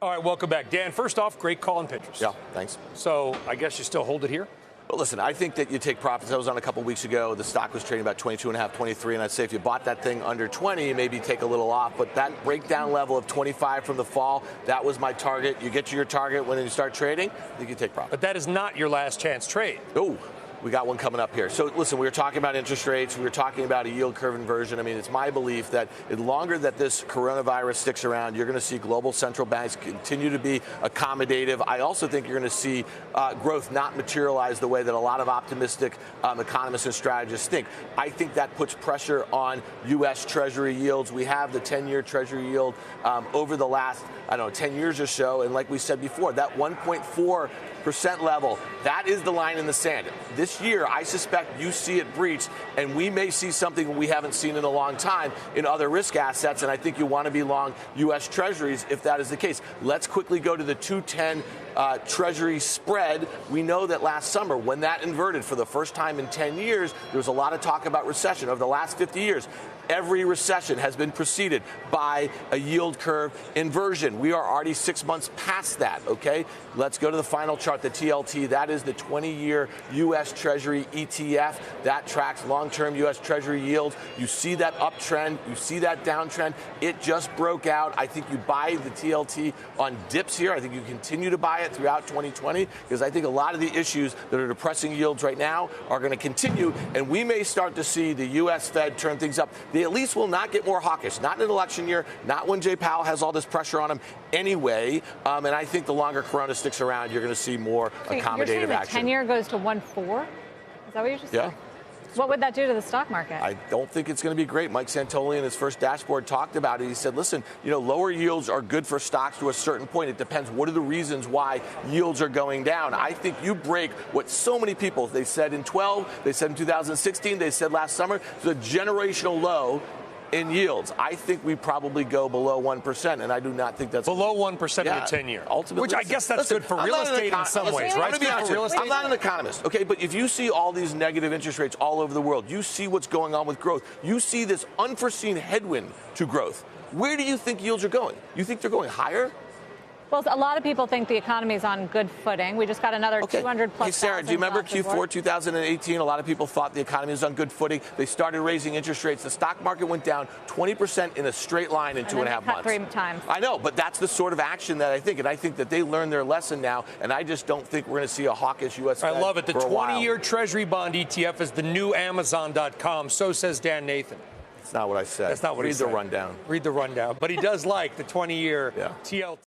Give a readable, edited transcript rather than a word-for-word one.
All right, welcome back. Dan, first off, great call and pitches. Yeah, thanks. So I guess you still hold it here? Well, listen, I think that you take profits. I was on a couple weeks ago. The stock was trading about 22.5, 23, and I'd say if you bought that thing under 20, maybe take a little off. But that breakdown level of 25 from the fall, that was my target. You get to your target when you start trading, you can take profit. But that is not your last chance trade. Oh. We got one coming up here. So listen, we were talking about interest rates. We were talking about a yield curve inversion. I mean, it's my belief that the longer that this coronavirus sticks around, you're going to see global central banks continue to be accommodative. I also think you're going to see growth not materialize the way that a lot of optimistic economists and strategists think. I think that puts pressure on U.S. Treasury yields. We have the 10-year Treasury yield over the last, 10 years or so. And like we said before, that 1.4% level, that is the line in the sand. This year, I suspect you see it breached, and we may see something we haven't seen in a long time in other risk assets, and I think you want to be long U.S. Treasuries if that is the case. Let's quickly go to the 210 Treasury spread. We know that last summer, when that inverted for the first time in 10 years, there was a lot of talk about recession. Over the last 50 years, every recession has been preceded by a yield curve inversion. We are already 6 months past that, okay? Let's go to the final chart, the TLT. That is the 20-year U.S. Treasury ETF. That tracks long-term U.S. Treasury yields. You see that uptrend. You see that downtrend. It just broke out. I think you buy the TLT on dips here. I think you continue to buy it throughout 2020 because I think a lot of the issues that are depressing yields right now are going to continue, and we may start to see the U.S. Fed turn things up. They at least will not get more hawkish, not in an election year, not when Jay Powell has all this pressure on him anyway. And I think the longer Corona sticks around, you're going to see more accommodative you're saying action. The 10-year goes to 1.4? Is that what you just said? What would that do to the stock market? I don't think it's going to be great. Mike Santoli in his first dashboard talked about it. He said, listen, lower yields are good for stocks to a certain point. It depends. What are the reasons why yields are going down? I think you break what so many people, they said in 12, they said in 2016, they said last summer, the generational low in yields. I think we probably go below 1%, and I do not think that's below 1% in the 10-year. Ultimately, which I guess that's good for real estate in some ways, right? I'm not an economist, okay, but if you see all these negative interest rates all over the world, you see what's going on with growth, you see this unforeseen headwind to growth. Where do you think yields are going? You think they're going higher? Well, a lot of people think the economy is on good footing. We just got another 200 plus. Hey, Sarah, do you remember Q4 2018? A lot of people thought the economy was on good footing. They started raising interest rates. The stock market went down 20% in a straight line in 2.5 months. 3 times. I know, but that's the sort of action that I think, and I think that they learned their lesson now, and I just don't think we're going to see a hawkish U.S. Fed. I love it. The 20-year Treasury bond ETF is the new Amazon.com. So says Dan Nathan. That's not what I said. That's not what he said. Read the rundown. Read the rundown. But he does like the 20-year TLT.